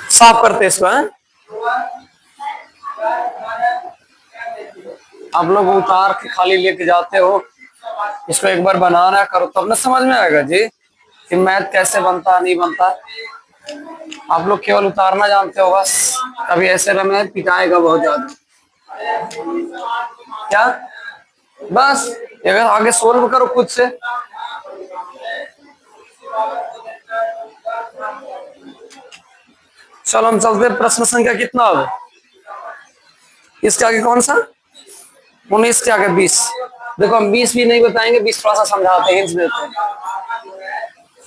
साफ करते इसको हैं। आप लोग उतार के खाली लेके जाते हो, इसको एक बार बनाना करो तो अपने समझ में आएगा जी कि मैथ कैसे बनता नहीं बनता। आप लोग केवल उतारना जानते हो बस। कभी ऐसे में पिटाएगा बहुत ज्यादा। क्या बस अगर आगे सोल्व करो खुद से। चलो हम चलते प्रश्न संख्या कितना अब, इसके आगे कौन सा 19 के आगे 20। देखो हम 20 भी नहीं बताएंगे, 20 थोड़ा सा समझाते हैं, हिंट्स देते हैं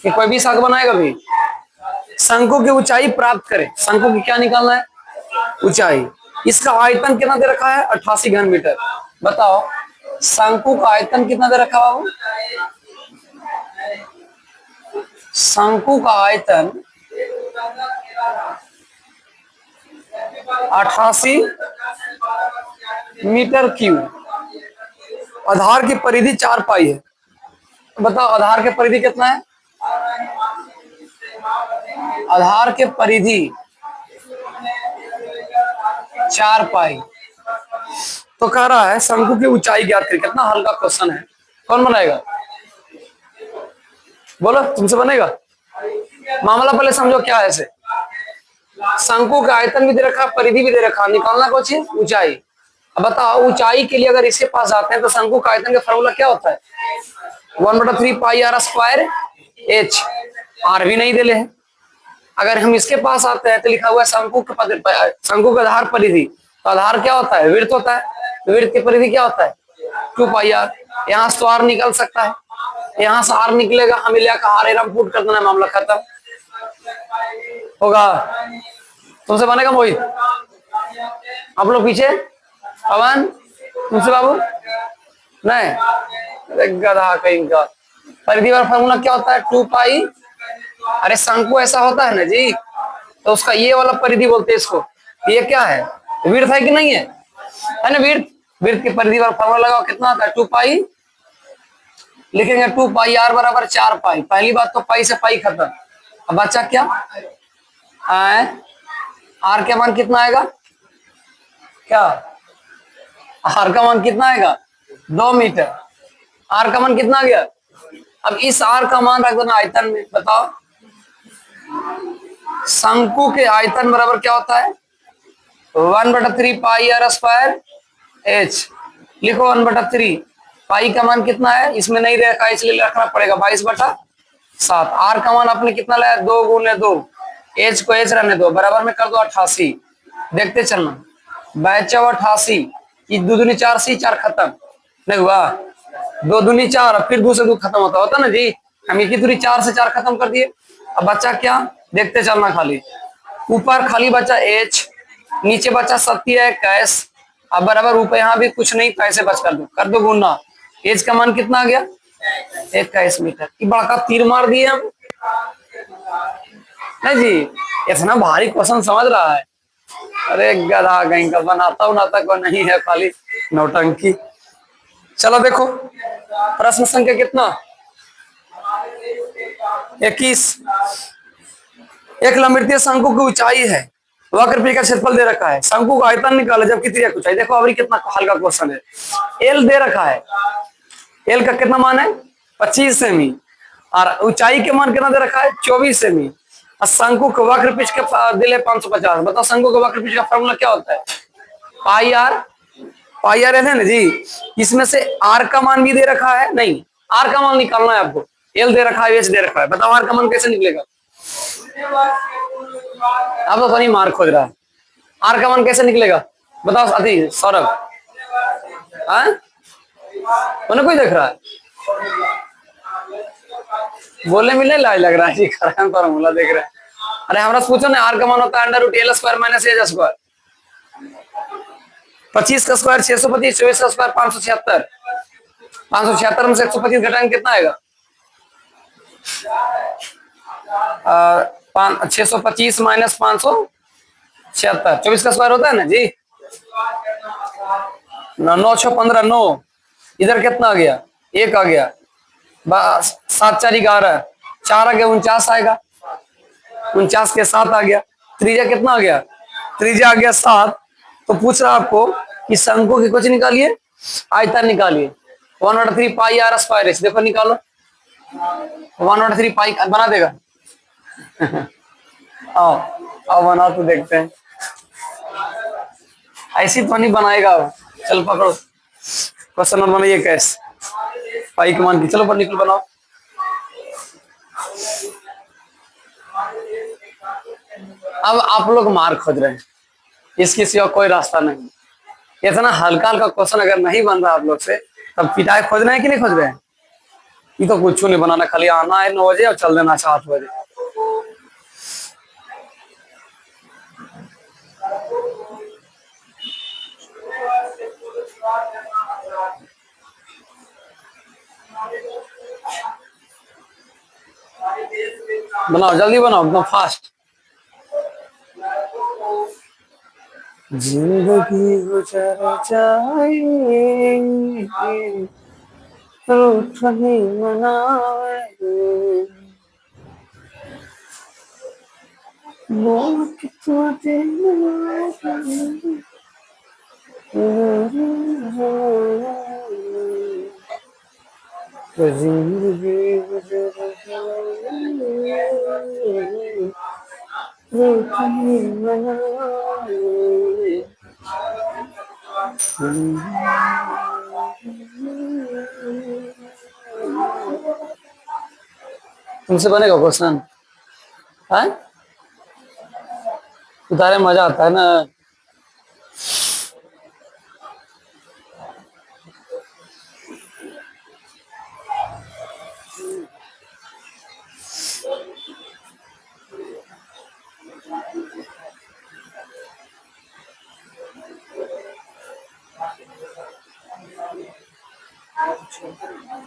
कि कोई 20 आगे बनाएगा भी। शंकु की ऊंचाई प्राप्त करे। शंकु की क्या निकालना है, ऊंचाई। इसका आयतन कितना दे रखा है 88 घन मीटर। बताओ शंकु का आयतन कितना दे रखा है बाबू। शंकु का आयतन 88 मीटर क्यूब। आधार की परिधि 4 पाई है। बताओ आधार के परिधि कितना है। आधार के परिधि 4 पाई। तो कह रहा है शंकु की ऊंचाई ज्ञात करें। कितना हल्का क्वेश्चन है, कौन बनाएगा बोलो, तुमसे बनेगा। मामला पहले समझो क्या है। ऐसे शंकु का आयतन भी दे रखा, परिधि भी दे रखा, निकालना कुछ ऊंचाई। अब बताओ ऊंचाई के लिए अगर इसके पास जाते हैं तो शंकु का आयतन का फॉर्मूला क्या होता है 1/3 पाई आर स्क्वायर एच। आर भी नहीं दे हैं। अगर हम इसके पास आते हैं तो लिखा हुआ है शंकु का आधार परिधि। तो आधार क्या होता है, वृत्त होता है। तो वृत्त की परिधि क्या होता है 2 पाई आर। यहाँ से तो आर निकल सकता है, यहाँ से आर निकलेगा, हमें लिया आर एरम पुट कर देना, मामला खत्म होगा। तुमसे बनेगा मोहित, आप लोग पीछे। पवन तुमसे बाबू नहीं, गधा कहीं का। परिधि वाला फॉर्मूला क्या होता है 2 पाई। अरे शंकु ऐसा होता है ना जी, तो उसका ये वाला परिधि बोलते हैं इसको। ये क्या है, वृत्त है कि नहीं है ना वृत्त। वृत्त की परिधि वाला फॉर्मूला लगाओ, कितना होता है 2 पाई। लिखेंगे 2 पाई आर बराबर 4 पाई। पहली बात तो पाई से पाई खत्म। अब बचा क्या आर का मान कितना आएगा, क्या आर का मान कितना आएगा 2 मीटर। आर का मान कितना आ गया। अब इस आर का मान रख देना आयतन में। बताओ शंकु के आयतन बराबर क्या होता है 1/3 पाई आर स्क्वायर एच। लिखो 1/3। पाई का मान कितना है, इसमें नहीं रखा इसलिए रखना पड़ेगा 22/7। आर का मान आपने कितना लाया 2 गुने 2। एच को एच रहने दो, बराबर में कर दो 88। देखते चलना बचा 88। 2 दूनी 4 सी 4 खत्म नहीं हुआ, 2 दूनी 4 फिर 2 से 2 खत्म होता ना जी। हम एक ही दूरी 4 से 4 खत्म कर दिए। अब बचा क्या, देखते चलना खाली। ऊपर खाली बचा एच, नीचे बचा सत्य है कैश। अब बराबर ऊपर यहाँ भी कुछ नहीं, पैसे बच कर दो गुना। एच का मान कितना आ गया 21 मीटर। बड़ा तीर मार दिए हम नहीं जी। इतना भारी क्वेश्चन समझ रहा है। अरे गधा कहीं का, बनाता को नहीं है, खाली नौटंकी। चलो देखो प्रश्न संख्या कितना 21। एक लंबवृत्तीय शंकु की ऊंचाई है, वक्रपीठ का क्षेत्रफल दे रखा है, शंकु का आयतन निकाला जबकि त्रिज्या की ऊंचाई। देखो अभी कितना हल्का क्वेश्चन है। एल दे रखा है, एल का कितना मान है 25 सेमी और ऊंचाई के मान कितना दे रखा है 24 सेमी। और शंकु के वक्रपीठ के दिल है 550। बताओ शंकु के वक्रपीठ का फॉर्मूला क्या होता है पाई आर है ना जी। इसमें से आर का मान भी दे रखा है, नहीं आर का मान निकालना है आपको। एल दे रखा है, एच दे रखा है। बताओ आर का मान कैसे निकलेगा। अब तो नहीं मार खोज रहा है, आर का मान कैसे निकलेगा बताओ अति सौरभ। उन्हें कोई देख रहा है, बोलने में नहीं लाज लग रहा है जी, फॉर्मूला देख रहे हैं। अरे हमारा पूछो ना, आर का मान होता है √L square minus H square. 25 का स्क्वायर 625, 24 का स्क्वायर 576। 576 में से 125 घटाएंगे कितना आएगा 625 माइनस 576। 24 का स्क्वायर होता है ना जी 9 6 15 9। इधर कितना आ गया 1 आ गया, 7 4 11 4 आ गया 49 आएगा, 49 के 7 आ गया, त्रिज्या कितना आ गया, त्रिज्या आ गया 7। तो पूछ रहा आपको कि शंकु की कुछ निकालिए, आयतन निकालिए। 1/3 पाई आर स्क्वायर एच, देखो निकालो, 1/3 पाई बना देगा। आओ आओ बना तो देखते हैं, ऐसी तो नहीं बनाएगा। चल पकड़ो, क्वेश्चन नंबर बनाइए कैसे पाई के मान की, चलो पर निकल बनाओ। अब आप लोग मार खोज रहे हैं, इसके सिवा कोई रास्ता नहीं। इतना हल्का हल्का क्वेश्चन अगर नहीं बन रहा आप लोग से, तब पिटाई खोज रहे हैं कि नहीं खोज रहे हैं? ये तो कुछ नहीं बनाना, खाली आना है 9 बजे और चल देना 7 बजे। बनाओ जल्दी बनाओ, एकदम फास्ट। जिंदगी गुजर जाए रूठ नहीं मनावे, बोल कितना जिंदगी गुजर जाए रूठ नहीं मनावे। तुमसे बनेगा क्वेश्चन? है उतारे मजा आता है ना।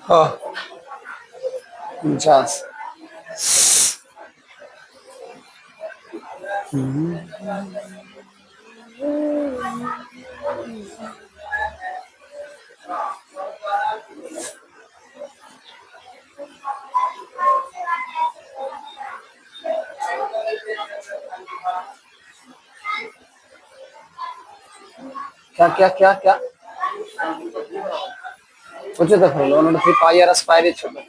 हाँ 49। क्या क्या क्या क्या सोचे तो फिर 1/3 पाई आर स्क्वायर एच होगा।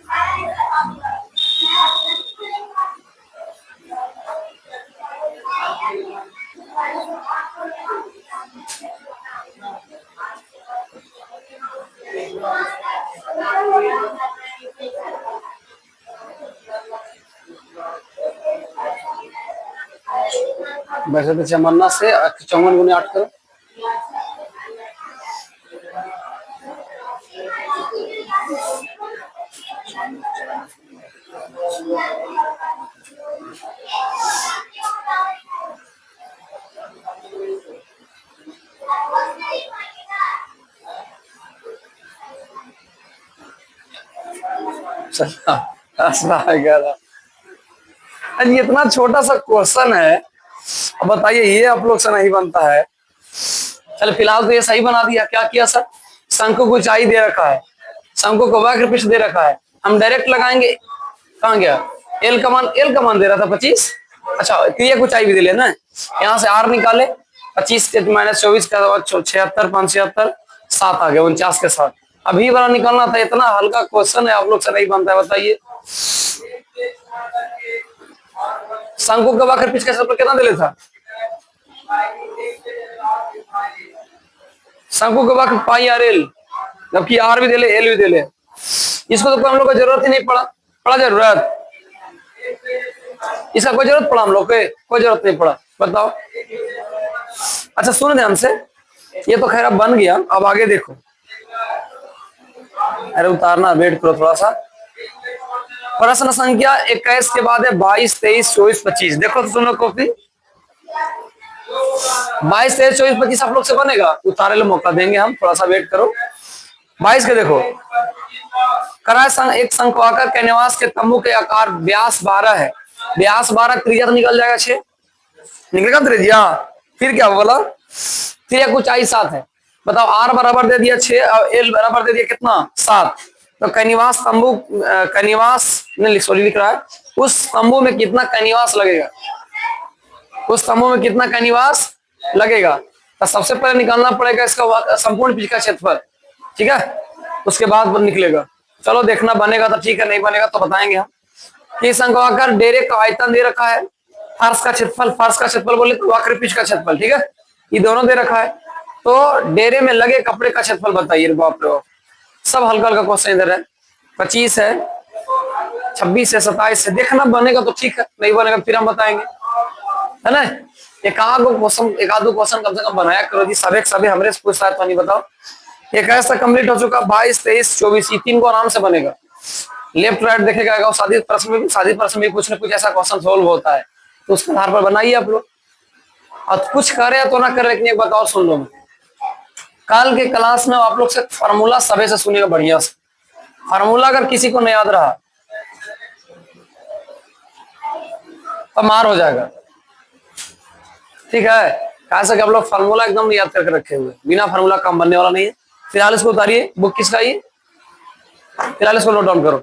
वैसे तो चमन्ना से 54 गुने 8 करो। अरे इतना छोटा सा क्वेश्चन है, अब बताइए ये आप लोग से नहीं बनता है। चल फिलहाल तो ये सही बना दिया। क्या किया सर, शंकु को ऊंचाई दे रखा है, शंकु को वक्र पृष्ठ दे रखा है, हम डायरेक्ट लगाएंगे। कहाँ गया एल का मान दे रहा था 25। अच्छा क्रिया को ऊंचाई भी दे लेना, यहाँ से आर निकाले, 25 - 24 का 76 5 76 7 आ गया 49 के साथ। अभी वाला निकालना था, इतना हल्का क्वेश्चन है, आप लोग से नहीं बनता है। बताइए शंकु का वक्र पृष्ठ का क्षेत्रफल कितना दे था? शंकु का वक्र पाई आर एल, जबकि आर भी दे ले एल भी दे ले। इसको तो हम लोग को जरूरत ही नहीं पड़ा जरूरत, इसका कोई जरूरत पड़ा हम लोग को? कोई जरूरत नहीं पड़ा, बताओ। अच्छा सुन ध्यान से, ये तो खैर अब बन गया, अब आगे देखो। अरे उतारना, वेट करो थोड़ा सा। प्रश्न संख्या 21 के बाद है 22 23 24 25। देखो तो सुनो कॉपी, 22 23 24 25 आप लोग से बनेगा, उतारे लो मौका देंगे हम, थोड़ा सा वेट करो। 22 के देखो, कराए एक शंक्वाकार कैनवास के तंबू के आकार व्यास 12 है, व्यास 12, त्रिज्या तो निकल जाएगा 6, निकलेगा त्रिज्या। फिर क्या बोला, त्रिज्या की ऊंचाई 7 है। बताओ आर बराबर दे दिया 6 और एल बराबर दे दिया कितना 7। तो कैनवास तंबू कैनवास सॉरी लिख रहा है, उस तंबू में कितना कनिवास लगेगा, उस तंबू में कितना कनिवास लगेगा। तो सबसे पहले निकालना पड़ेगा इसका संपूर्ण पिच का क्षेत्रफल, ठीक है, उसके बाद निकलेगा। चलो देखना बनेगा तो ठीक है, नहीं बनेगा तो बताएंगे हम। कि शंक्वाकार डेरे का आयतन दे रखा है, फर्श का क्षेत्रफल बोले तो वक्र पिच का क्षेत्रफल, ठीक है, ये दोनों दे रखा है। तो डेरे में लगे कपड़े का क्षेत्रफल बताइए। बाप रे बाप, सब हल्का हल्का क्वेश्चन इधर है। 25 है, 26 है, 27 है। देखना बनेगा तो ठीक है, नहीं बनेगा फिर हम बताएंगे, है ना। एक आध दो क्वेश्चन कम से कम बनाया करो जी, सभी हमरे से पूछता है तो नहीं बताओ। एक ऐसा कंप्लीट हो चुका, 22, 23, 24, ये 3 को आराम से बनेगा। लेफ्ट राइट देखेगा, शादी प्रश्न में कुछ ना कुछ ऐसा क्वेश्चन सोल्व होता है, तो उसके आधार पर बनाइए आप लोग। और कुछ करे तो ना करे, लेकिन एक बात और सुन लो, कल के क्लास में आप लोग से फार्मूला सभी से सुनिएगा बढ़िया से। फार्मूला अगर किसी को नहीं याद रहा तो मार हो जाएगा, ठीक है। कैसे कि आप लोग फार्मूला एकदम याद करके रखे हुए, बिना फार्मूला काम बनने वाला नहीं है। फिलहाल इसको उतारिए, बुक किसका ये, फिलहाल इसको नोट डाउन करो।